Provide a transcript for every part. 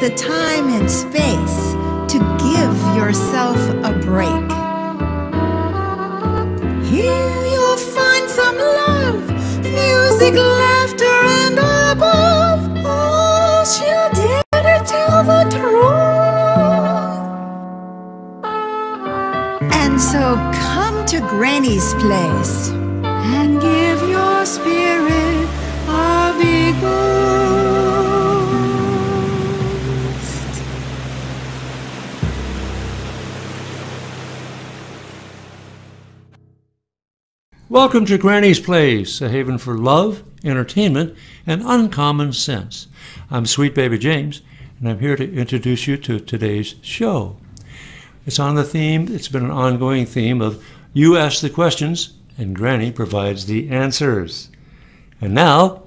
the time and space to give yourself a break. Here you'll find some love, music, laughter, and above all, she'll dare to tell the truth. And so come to Granny's place and give your spirit a big boost. Welcome to Granny's Place, a haven for love, entertainment, and uncommon sense. I'm Sweet Baby James, and I'm here to introduce you to today's show. It's on the theme, it's been an ongoing theme of you ask the questions, and Granny provides the answers. And now,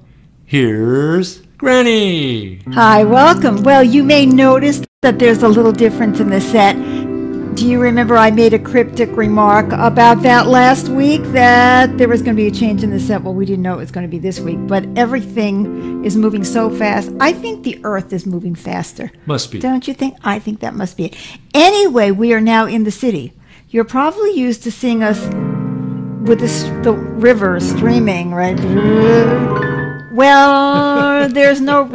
here's Granny. Hi, welcome. Well, you may notice that there's a little difference in the set. Do you remember I made a cryptic remark about that last week, that there was going to be a change in the set? Well, we didn't know it was going to be this week, but everything is moving so fast. I think the Earth is moving faster. Must be. Don't you think? I think that must be it. Anyway, we are now in the city. You're probably used to seeing us with the river streaming, right? Well, there's no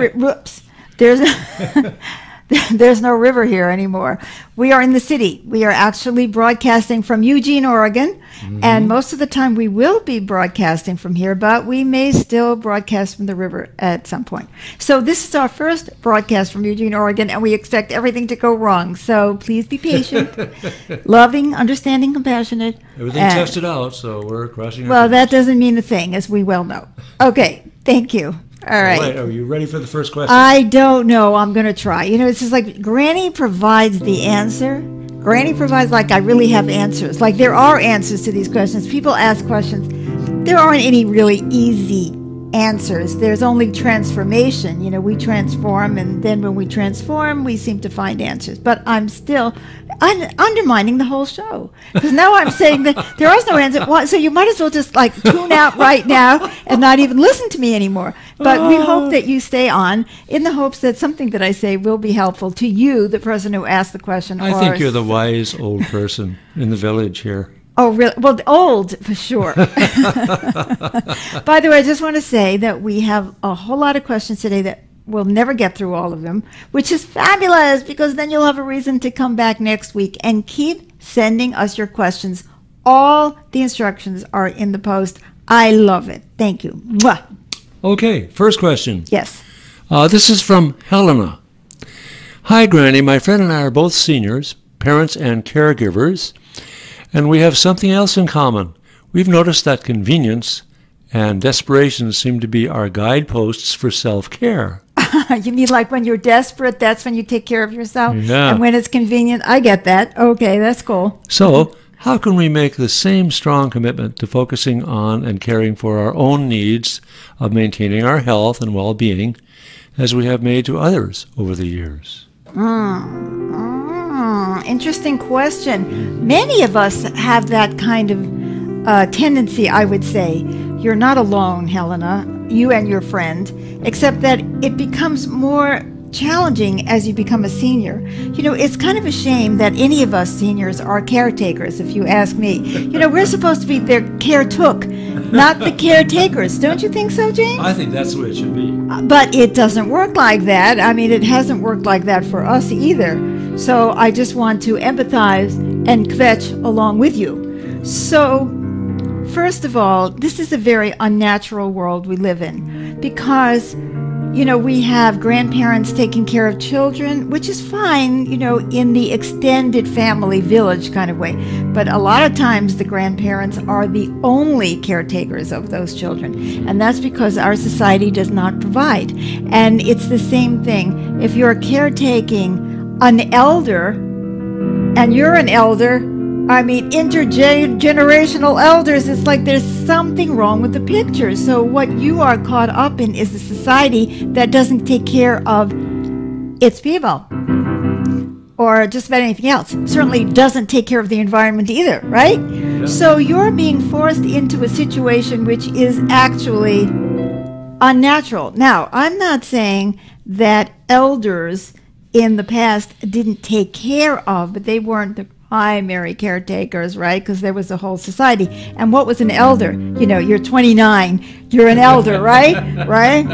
there's no river here anymore. We are in the city. We are actually broadcasting from Eugene, Oregon, and most of the time we will be broadcasting from here, but we may still broadcast from the river at some point. So this is our first broadcast from Eugene, Oregon, and we expect everything to go wrong. So please be patient, loving, understanding, compassionate. Everything tested out, so we're crossing our Well, fingers. that doesn't mean a thing, as we well know. Okay, thank you. All right. Are you ready for the first question? I don't know. I'm going to try. You know, it's just like Granny provides the answer. Granny provides, like, I really have answers. Like, there are answers to these questions. People ask questions. There aren't any really easy answers. There's only transformation. You know, we transform, and then when we transform, we seem to find answers. But I'm still undermining the whole show, because now I'm saying that there is no answer. Well, so you might as well just like tune out right now and not even listen to me anymore. But we hope that you stay on in the hopes that something that I say will be helpful to you, the person who asked the question. I think you're the wise old person in the village here. Oh, really? Well, old, for sure. By the way, I just want to say that we have a whole lot of questions today that we'll never get through all of them, which is fabulous, because then you'll have a reason to come back next week and keep sending us your questions. All the instructions are in the post. I love it. Thank you. Mwah. Okay, first question. Yes. This is from Helena. Hi, Granny. My friend and I are both seniors, parents and caregivers, and we have something else in common. We've noticed that convenience and desperation seem to be our guideposts for self-care. You mean like when you're desperate, that's when you take care of yourself? Yeah. And when it's convenient, I get that. Okay, that's cool. So, how can we make the same strong commitment to focusing on and caring for our own needs of maintaining our health and well-being as we have made to others over the years? Interesting question. Many of us have that kind of tendency, I would say. You're not alone, Helena, you and your friend, except that it becomes more challenging as you become a senior. You know, it's kind of a shame that any of us seniors are caretakers, if you ask me. You know, we're supposed to be their care-took, not the caretakers. Don't you think so, James? I think that's the way it should be. But it doesn't work like that. I mean, it hasn't worked like that for us either. So I just want to empathize and kvetch along with you. So, first of all, this is a very unnatural world we live in, because, you know, we have grandparents taking care of children, which is fine, you know, in the extended family village kind of way. But a lot of times the grandparents are the only caretakers of those children. And that's because our society does not provide. And it's the same thing. If you're caretaking an elder, and you're an elder, I mean, intergenerational elders, it's like there's something wrong with the picture. So what you are caught up in is a society that doesn't take care of its people, or just about anything else. Certainly doesn't take care of the environment either, right? Yeah. So you're being forced into a situation which is actually unnatural. Now, I'm not saying that elders in the past didn't take care of, but they weren't the primary caretakers, right? Because there was a whole society. And what was an elder? You know, you're 29, you're an elder, right? Right?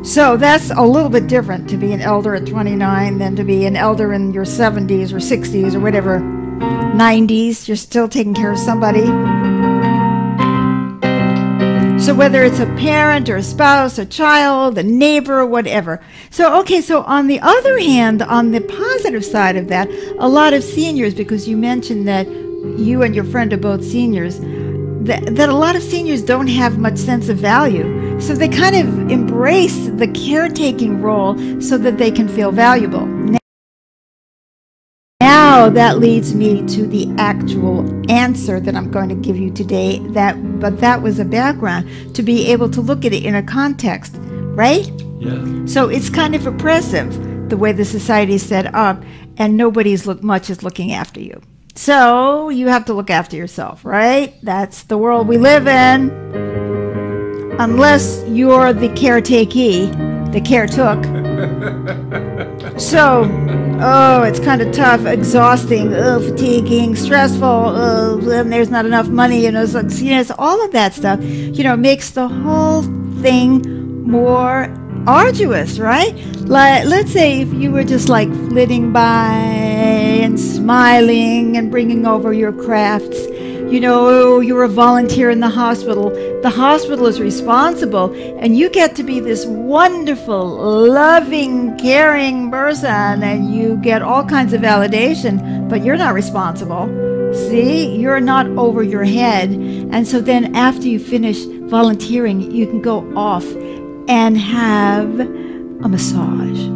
So that's a little bit different to be an elder at 29 than to be an elder in your 70s or 60s or whatever, 90s. You're still taking care of somebody. So whether it's a parent or a spouse, a child, a neighbor, whatever. So, okay, so on the other hand, on the positive side of that, a lot of seniors, because you mentioned that you and your friend are both seniors, that a lot of seniors don't have much sense of value. So they kind of embrace the caretaking role so that they can feel valuable. Now that leads me to the actual answer that I'm going to give you today. But that was a background to be able to look at it in a context, right? Yeah. So it's kind of oppressive the way the society is set up, and nobody's much is looking after you. So you have to look after yourself, right? That's the world we live in. Unless you're the caretakee, the caretook. So, it's kind of tough, exhausting, fatiguing, stressful, and there's not enough money, so, it's all of that stuff, makes the whole thing more arduous, right? Like, let's say if you were just like flitting by and smiling and bringing over your crafts, you're a volunteer in the hospital. The hospital is responsible, and you get to be this wonderful, loving, caring person, and you get all kinds of validation, but you're not responsible. See, you're not over your head. And so then after you finish volunteering, you can go off and have a massage.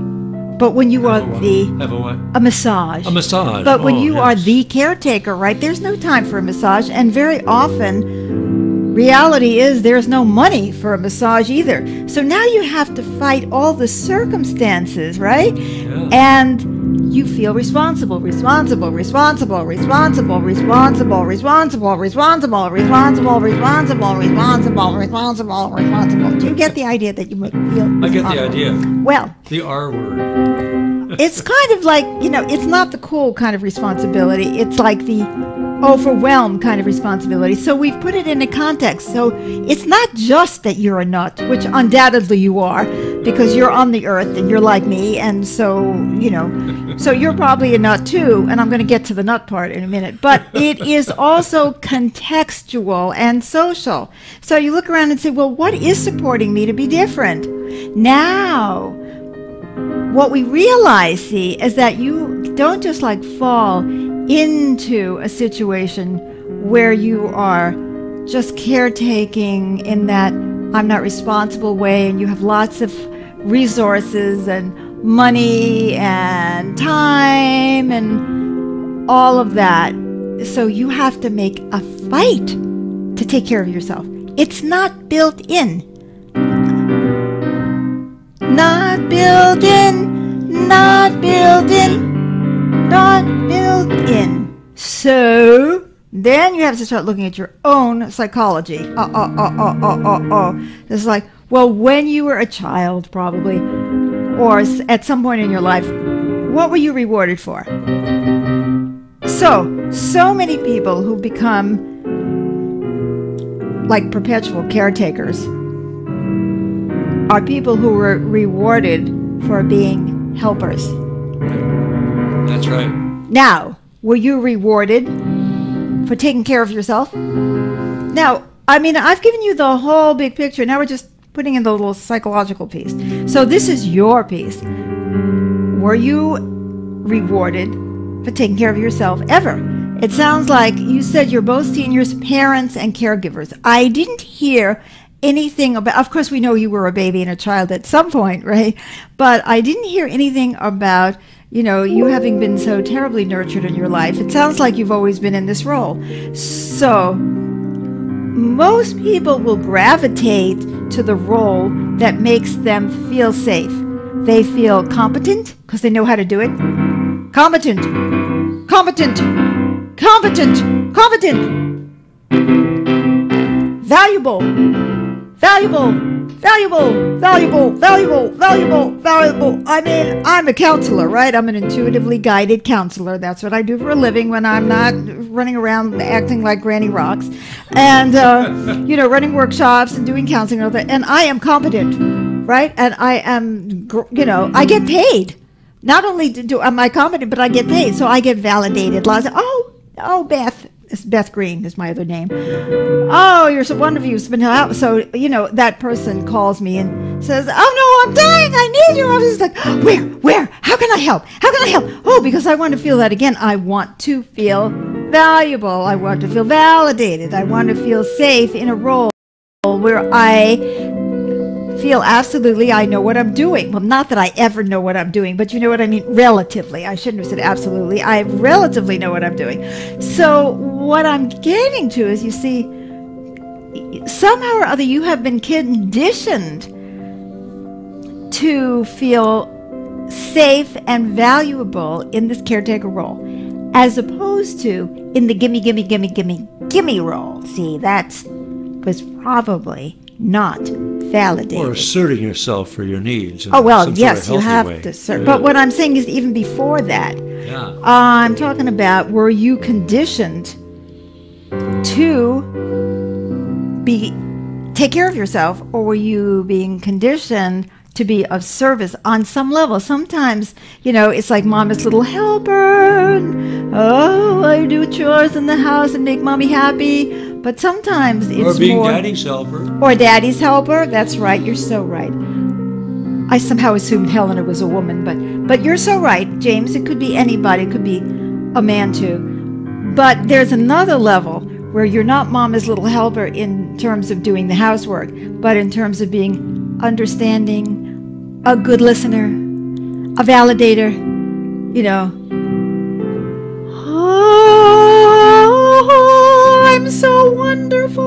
But when you are a massage. A massage. But when you are the caretaker, right, there's no time for a massage. And very often, reality is there's no money for a massage either. So now you have to fight all the circumstances, right? Yeah. And you feel responsible. Do you get the idea that you might feel responsible? I get the idea. Well, the R word. It's kind of like, it's not the cool kind of responsibility. It's like the overwhelmed kind of responsibility. So we've put it in a context. So it's not just that you're a nut, which undoubtedly you are, because you're on the earth and you're like me. And so, so you're probably a nut too. And I'm going to get to the nut part in a minute. But it is also contextual and social. So you look around and say, well, what is supporting me to be different? Now, what we realize, see, is that you don't just like fall into a situation where you are just caretaking in that I'm not responsible way, and you have lots of resources and money and time and all of that. So you have to make a fight to take care of yourself. It's not built in. Not built in, not built in, not built in. So then you have to start looking at your own psychology. It's like, well, when you were a child, probably, or at some point in your life, what were you rewarded for? So many people who become like perpetual caretakers are people who were rewarded for being helpers. That's right. Now, were you rewarded for taking care of yourself? Now, I've given you the whole big picture. Now we're just putting in the little psychological piece. So this is your piece. Were you rewarded for taking care of yourself ever? It sounds like you said you're both seniors, parents, and caregivers. I didn't hear anything about, of course we know you were a baby and a child at some point, right? But I didn't hear anything about, you having been so terribly nurtured in your life. It sounds like you've always been in this role. So most people will gravitate to the role that makes them feel safe. They feel competent because they know how to do it. Competent. Valuable. Valuable, valuable, valuable, valuable, valuable. I mean, I'm a counselor, right? I'm an intuitively guided counselor. That's what I do for a living when I'm not running around acting like Granny Rocks. And, running workshops and doing counseling and all that. And I am competent, right? And I am, I get paid. Not only am I competent, but I get paid. So I get validated. Lots of, Beth. Beth Green is my other name. Oh, you're so wonderful. You've been out. So, that person calls me and says, oh, no, I'm dying. I need you. I was just like, where? How can I help? How can I help? Oh, because I want to feel that again. I want to feel valuable. I want to feel validated. I want to feel safe in a role where I feel absolutely I know what I'm doing. Well, not that I ever know what I'm doing, but you know what I mean? Relatively. I shouldn't have said absolutely. I relatively know what I'm doing. So what I'm getting to is, you see, somehow or other you have been conditioned to feel safe and valuable in this caretaker role, as opposed to in the gimme, gimme, gimme, gimme, gimme role. See, that was probably not validated. Or asserting yourself for your needs. Oh, well, yes, you have to assert. But what I'm saying is, even before that, I'm talking about, were you conditioned to take care of yourself, or were you being conditioned to be of service on some level? Sometimes, it's like mama's little helper. Oh, I do chores in the house and make mommy happy. But sometimes it's or being daddy's helper. Or daddy's helper. That's right. You're so right. I somehow assumed Helena was a woman, but you're so right, James. It could be anybody. It could be a man too. But there's another level where you're not mama's little helper in terms of doing the housework, but in terms of being understanding, a good listener, a validator, Oh, I'm so wonderful.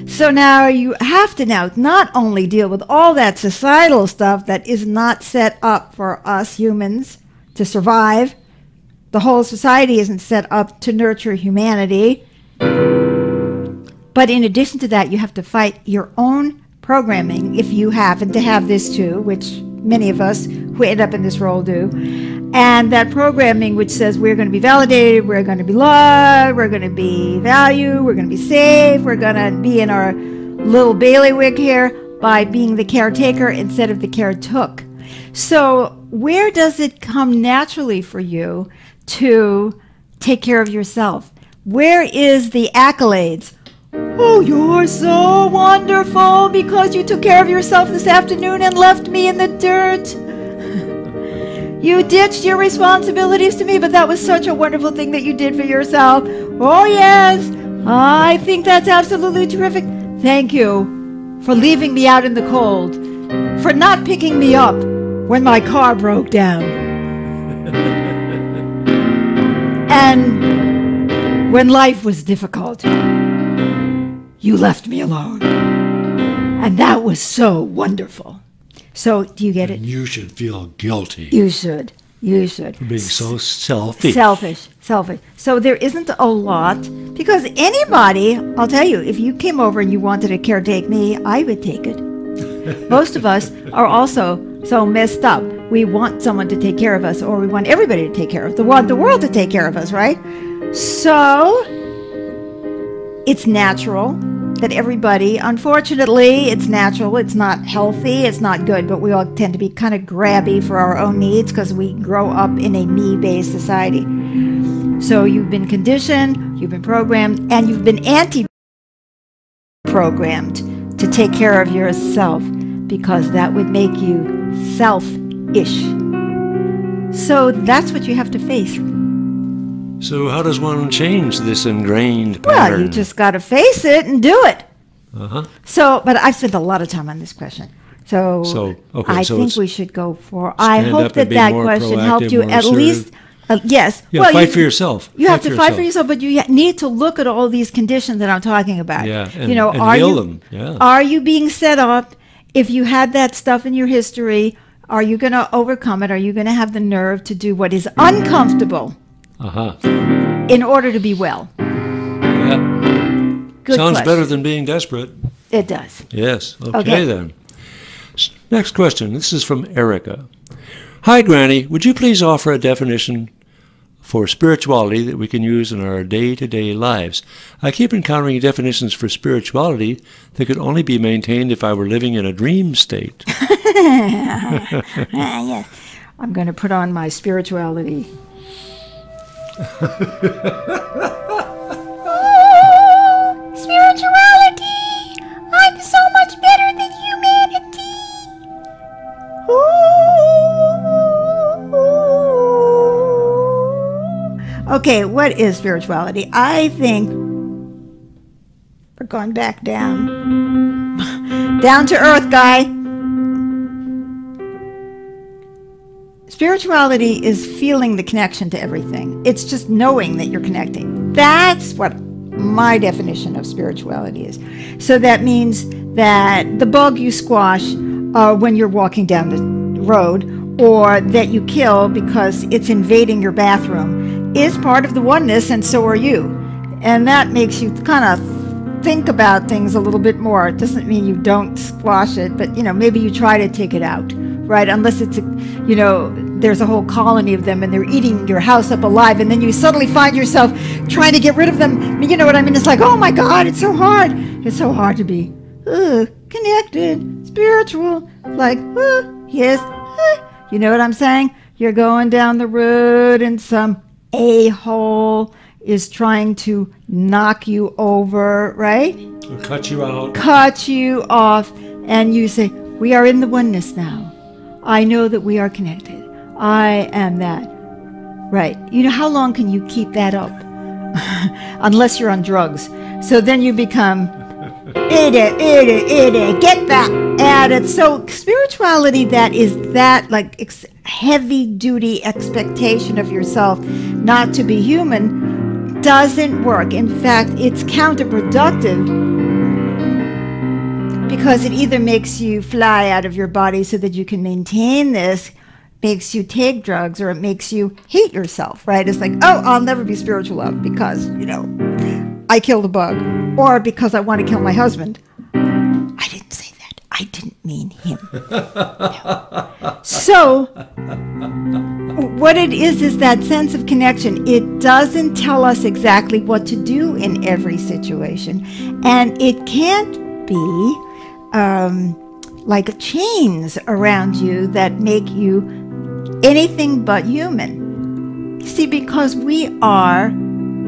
So now you have to not only deal with all that societal stuff that is not set up for us humans to survive. The whole society isn't set up to nurture humanity. But in addition to that, you have to fight your own programming, if you happen to have this too, which many of us who end up in this role do. And that programming which says we're going to be validated, we're going to be loved, we're going to be valued, we're going to be safe, we're going to be in our little bailiwick here by being the caretaker instead of the caretook. So where does it come naturally for you to take care of yourself? Where is the accolades? Oh, you're so wonderful because you took care of yourself this afternoon and left me in the dirt. You ditched your responsibilities to me, but that was such a wonderful thing that you did for yourself. Oh, yes, I think that's absolutely terrific. Thank you for leaving me out in the cold, for not picking me up when my car broke down. And when life was difficult, you left me alone. And that was so wonderful. So, do you get it? You should feel guilty. You should. For being so selfish. Selfish. So there isn't a lot, because anybody, I'll tell you, if you came over and you wanted to caretake me, I would take it. Most of us are also so messed up. We want someone to take care of us, or we want everybody to take care of us. We want the world to take care of us, right? So, it's natural that everybody, unfortunately, it's natural, it's not healthy, it's not good, but we all tend to be kind of grabby for our own needs because we grow up in a me-based society. So you've been conditioned, you've been programmed, and you've been anti-programmed to take care of yourself because that would make you selfish. So that's what you have to face. So how does one change this ingrained pattern? Well, you just got to face it and do it. Uh-huh. So, but I've spent a lot of time on this question. So I think we should go for, I hope that question helped you at least, yes. Yeah, well, fight for yourself. You have to fight for yourself, but you need to look at all these conditions that I'm talking about. Yeah, and heal them. Yeah. Are you being set up? If you had that stuff in your history, are you going to overcome it? Are you going to have the nerve to do what is uncomfortable? In order to be well? Yeah. Good Sounds question. better than being desperate. It does. Yes. Okay, then. Next question. This is from Erica. Hi, Granny. Would you please offer a definition for spirituality that we can use in our day-to-day lives? I keep encountering definitions for spirituality that could only be maintained if I were living in a dream state. Yes. I'm going to put on my spirituality. Spirituality! I'm so much better than humanity! Okay, what is spirituality? I think we're going back down. Down to earth, guy. Spirituality is feeling the connection to everything. It's just knowing that you're connecting. That's what my definition of spirituality is. So that means that the bug you squash when you're walking down the road, or that you kill because it's invading your bathroom, is part of the oneness, and so are you. And that makes you kind of think about things a little bit more. It doesn't mean you don't squash it, but maybe you try to take it out, right? Unless it's there's a whole colony of them and they're eating your house up alive, and then you suddenly find yourself trying to get rid of them. You know what I mean? It's like, oh my God, it's so hard. It's so hard to be connected, spiritual, like, yes. You know what I'm saying? You're going down the road and some a-hole is trying to knock you over, right? Or cut you out. Cut you off. And you say, we are in the oneness now. I know that we are connected. I am that. Right. How long can you keep that up? Unless you're on drugs. So then you become, get that at it. So spirituality that is that like heavy duty expectation of yourself not to be human doesn't work. In fact, it's counterproductive, because it either makes you fly out of your body so that you can maintain this, makes you take drugs, or it makes you hate yourself, right? It's like, oh, I'll never be spiritual love because, I killed a bug, or because I want to kill my husband. I didn't say that. I didn't mean him. No. So, what it is that sense of connection. It doesn't tell us exactly what to do in every situation. And it can't be like chains around you that make you anything but human. See, because we are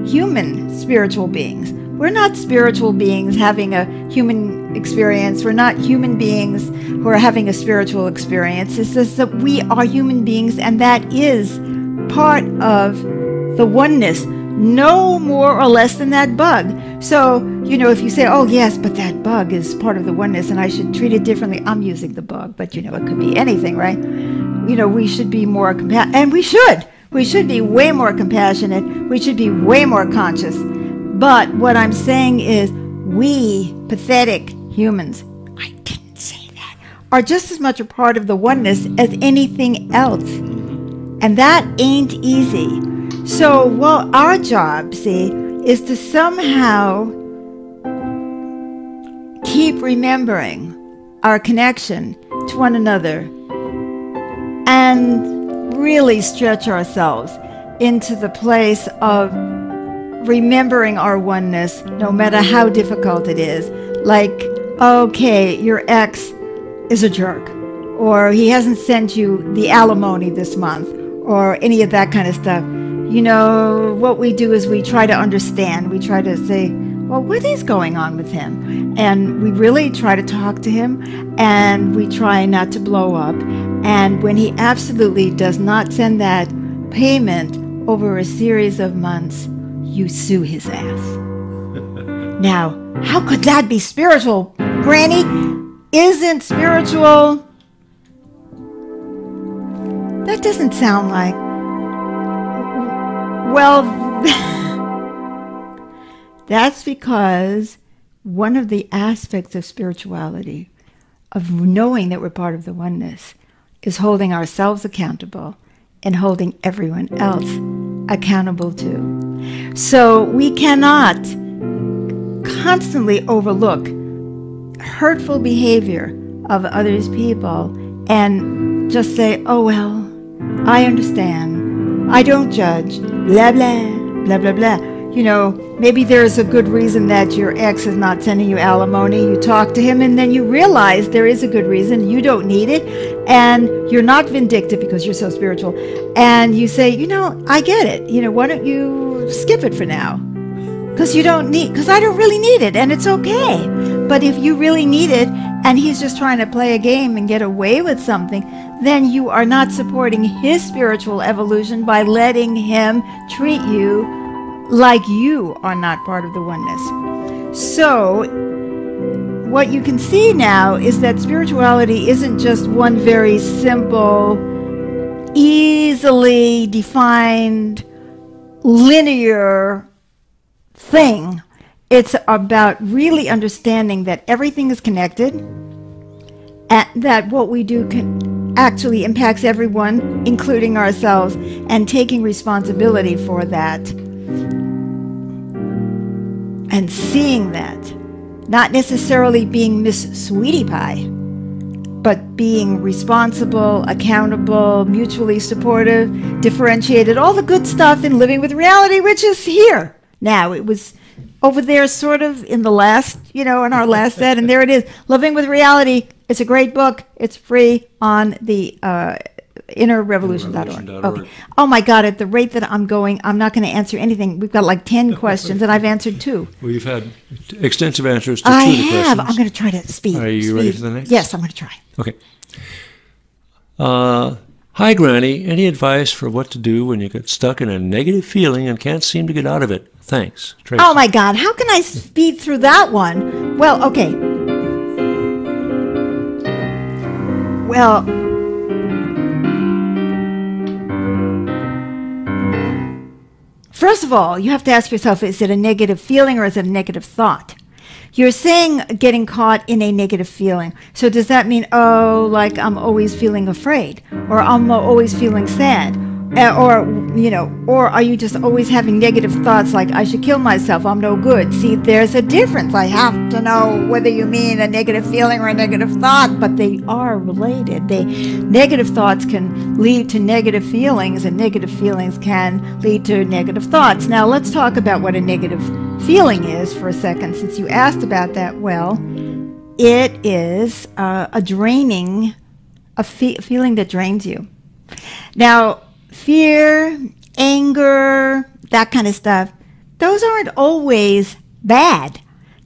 human spiritual beings. We're not spiritual beings having a human experience. We're not human beings who are having a spiritual experience. It's just that we are human beings, and that is part of the oneness, no more or less than that bug. So, if you say, oh, yes, but that bug is part of the oneness and I should treat it differently. I'm using the bug, but, it could be anything, right? We should be more compassionate, and we should. We should be way more compassionate. We should be way more conscious. But what I'm saying is we, pathetic humans, I didn't say that, are just as much a part of the oneness as anything else. And that ain't easy. So, our job, see, is to somehow keep remembering our connection to one another and really stretch ourselves into the place of remembering our oneness, no matter how difficult it is. Like, okay, your ex is a jerk, or he hasn't sent you the alimony this month, or any of that kind of stuff. What we do is we try to understand. We try to say, well, what is going on with him? And we really try to talk to him, and we try not to blow up. And when he absolutely does not send that payment over a series of months, you sue his ass. Now, how could that be spiritual, Granny? Isn't spiritual? That doesn't sound like... Well, that's because one of the aspects of spirituality, of knowing that we're part of the oneness, is holding ourselves accountable and holding everyone else accountable too. So we cannot constantly overlook hurtful behavior of others' people and just say, oh, well, I understand. I don't judge. Blah, blah, blah, blah, blah. You know, maybe there's a good reason that your ex is not sending you alimony. You talk to him and then you realize there is a good reason. You don't need it. And you're not vindictive because you're so spiritual. And you say, you know, I get it. You know, why don't you skip it for now? Because I don't really need it and it's okay. But if you really need it and he's just trying to play a game and get away with something, then you are not supporting his spiritual evolution by letting him treat you like you are not part of the oneness. So what you can see now is that spirituality isn't just one very simple, easily defined, linear thing. It's about really understanding that everything is connected, and that what we do actually impacts everyone, including ourselves, and taking responsibility for that. And seeing that, not necessarily being Miss Sweetie Pie, but being responsible, accountable, mutually supportive, differentiated, all the good stuff in living with reality, which is here. Now, it was over there sort of in the last, in our last set, and there it is. Living with Reality. It's a great book. It's free on the innerrevolution.org. Okay. Oh my God, at the rate that I'm going, I'm not going to answer anything. We've got like 10 questions and I've answered 2. Well, you've had extensive answers to 2 of the questions. I have. I'm going to try to speed. Are you ready for the next? Yes, I'm going to try. Okay. Hi, Granny. Any advice for what to do when you get stuck in a negative feeling and can't seem to get out of it? Thanks, Tracy. Oh my God, how can I speed through that one? Well, okay. Well, first of all, you have to ask yourself, is it a negative feeling or is it a negative thought? You're saying getting caught in a negative feeling. So does that mean, like I'm always feeling afraid, or I'm always feeling sad? Or are you just always having negative thoughts like, I should kill myself, I'm no good? See, there's a difference. I have to know whether you mean a negative feeling or a negative thought, but they are related. Negative thoughts can lead to negative feelings, and negative feelings can lead to negative thoughts. Now, let's talk about what a negative feeling is for a second, since you asked about that. Well, it is a feeling that drains you. Now, fear, anger, that kind of stuff, those aren't always bad.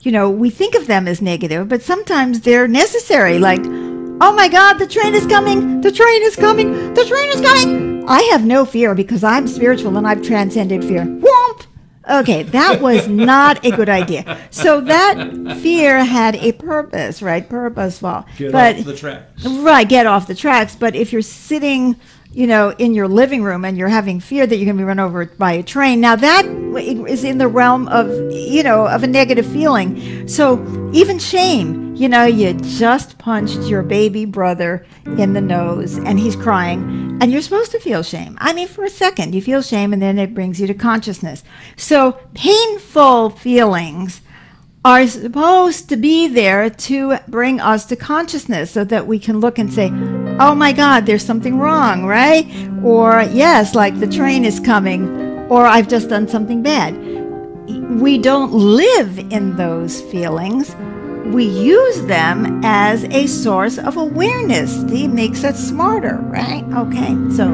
We think of them as negative, but sometimes they're necessary. Like, oh my God, the train is coming, the train is coming, the train is coming. I have no fear because I'm spiritual and I've transcended fear. Whoomp! Okay, that was not a good idea. So that fear had a purpose, right? Purposeful. Get off the tracks. Right, get off the tracks. But if you're sitting, in your living room and you're having fear that you're going to be run over by a train, now that is in the realm of, of a negative feeling. So even shame, you just punched your baby brother in the nose and he's crying and you're supposed to feel shame. I mean, for a second you feel shame and then it brings you to consciousness. So painful feelings are supposed to be there to bring us to consciousness so that we can look and say, oh my God, there's something wrong, right? Or yes, like the train is coming, or I've just done something bad. We don't live in those feelings. We use them as a source of awareness. It makes us smarter, right? Okay, so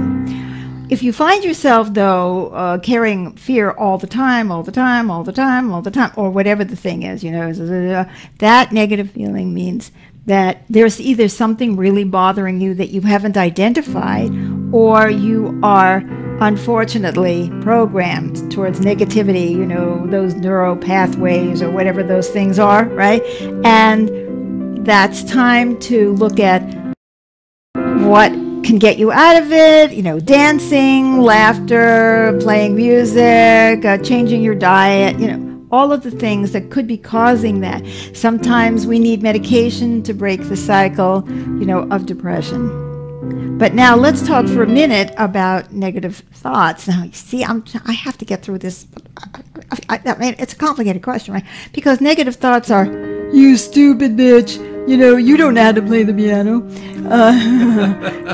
if you find yourself, though, carrying fear all the time, or whatever the thing is, that negative feeling means that there's either something really bothering you that you haven't identified, or you are unfortunately programmed towards negativity, those neural pathways or whatever those things are, right? And that's time to look at what can get you out of it, dancing, laughter, playing music, changing your diet, all of the things that could be causing that. Sometimes we need medication to break the cycle, of depression. But now let's talk for a minute about negative thoughts. Now, you see, I have to get through this. It's a complicated question, right? Because negative thoughts are, you stupid bitch. You know, you don't know how to play the piano.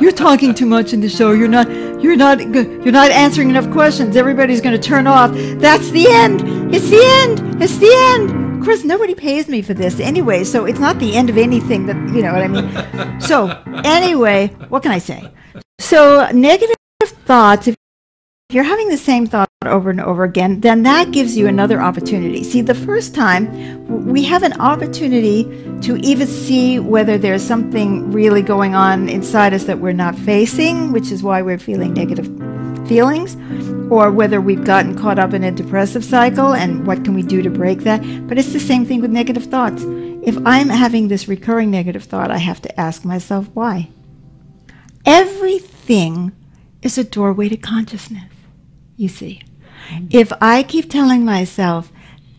You're talking too much in the show. You're not answering enough questions. Everybody's going to turn off. That's the end. It's the end. It's the end. Of course, nobody pays me for this anyway, so it's not the end of anything that, you know what I mean? So, anyway, what can I say? So, negative thoughts, if you're having the same thought over and over again, then that gives you another opportunity. See, the first time, we have an opportunity to even see whether there's something really going on inside us that we're not facing, which is why we're feeling negative feelings, or whether we've gotten caught up in a depressive cycle and what can we do to break that. But it's the same thing with negative thoughts. If I'm having this recurring negative thought, I have to ask myself why. Everything is a doorway to consciousness, you see. If I keep telling myself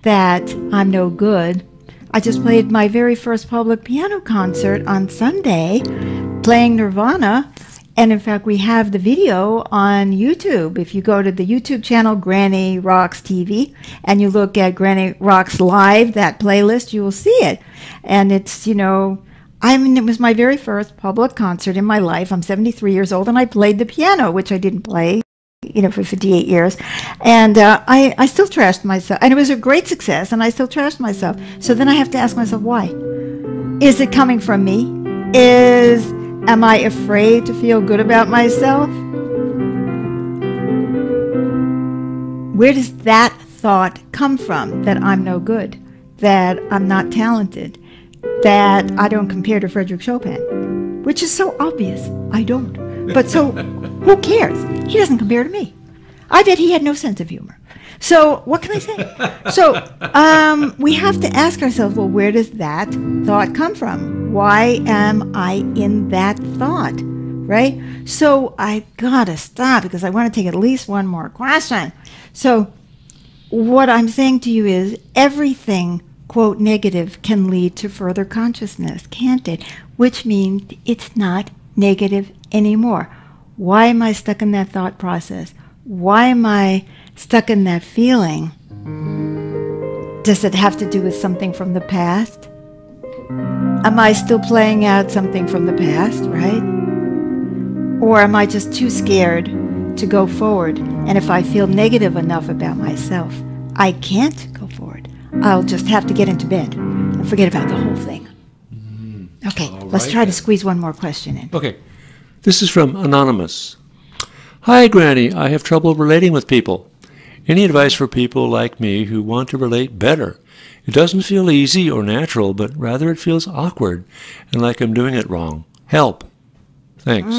that I'm no good, I just played my very first public piano concert on Sunday, playing Nirvana, and in fact we have the video on YouTube. If you go to the YouTube channel Granny Rocks TV and you look at Granny Rocks Live, that playlist, you will see it. And it's, you know, it was my very first public concert in my life. I'm 73 years old and I played the piano, which I didn't play, you know, for 58 years. And I still trashed myself. And it was a great success, and I still trashed myself. So then I have to ask myself, why? Is it coming from me? Am I afraid to feel good about myself? Where does that thought come from? That I'm no good, that I'm not talented, that I don't compare to Frederick Chopin, which is so obvious. I don't. But so, who cares? He doesn't compare to me. I bet he had no sense of humor. So, what can I say? So, we have to ask ourselves, well, where does that thought come from? Why am I in that thought? Right? So, I gotta stop because I want to take at least one more question. So, what I'm saying to you is everything, quote, negative can lead to further consciousness, can't it? Which means it's not negative anymore. Why am I stuck in that thought process? Why am I stuck in that feeling? Does it have to do with something from the past? Am I still playing out something from the past, right? Or am I just too scared to go forward? And if I feel negative enough about myself, I can't go forward. I'll just have to get into bed and forget about the whole thing. Okay, let's try to squeeze one more question in. Okay, this is from Anonymous. Hi, Granny. I have trouble relating with people. Any advice for people like me who want to relate better? It doesn't feel easy or natural, but rather it feels awkward and like I'm doing it wrong. Help. Thanks.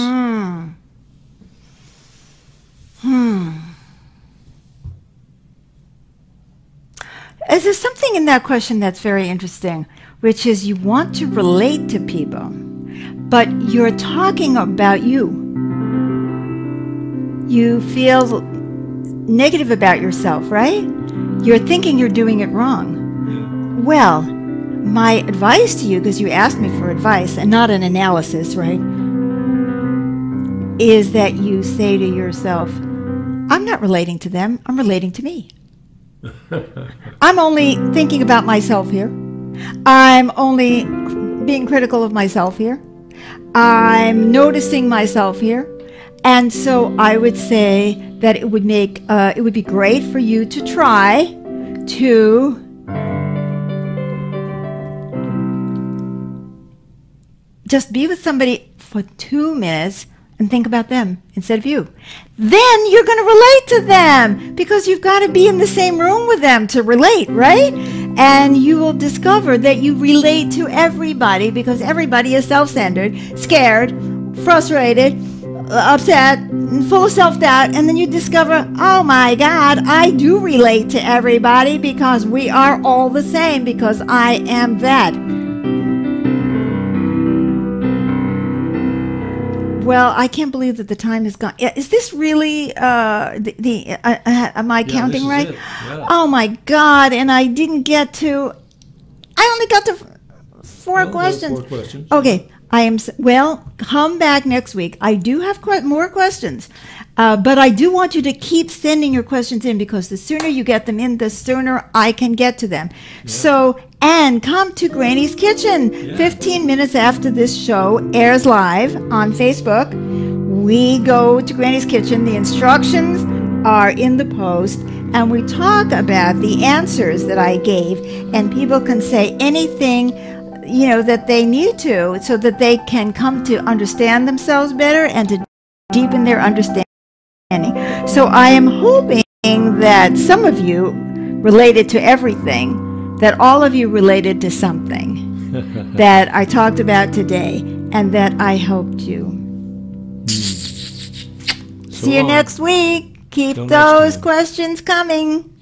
There's something in that question that's very interesting, which is you want to relate to people, but you're talking about you. You feel negative about yourself, right? You're thinking you're doing it wrong. Yeah. Well, my advice to you, because you asked me for advice and not an analysis, right, is that you say to yourself, I'm not relating to them, I'm relating to me. I'm only thinking about myself here. I'm only being critical of myself here. I'm noticing myself here. And so I would say that it would be great for you to try to just be with somebody for 2 minutes and think about them instead of you. Then you're going to relate to them because you've got to be in the same room with them to relate, right? And you will discover that you relate to everybody because everybody is self-centered, scared, frustrated, upset, full of self-doubt, and then you discover, oh my God, I do relate to everybody because we are all the same because I am that. Well, I can't believe that the time is gone. Is this really, am I counting right? Yeah. Oh my God, and I only got to 4 questions. 4 questions. Okay, come back next week. I do have more questions, but I do want you to keep sending your questions in because the sooner you get them in, the sooner I can get to them. Yeah. So And come to Granny's Kitchen. Yeah. 15 minutes after this show airs live on Facebook, we go to Granny's Kitchen. The instructions are in the post, and we talk about the answers that I gave, and people can say anything, that they need to, so that they can come to understand themselves better and to deepen their understanding. So I am hoping that some of you related to everything, that all of you related to something that I talked about today, and that I helped you. See you next week. Keep those questions coming.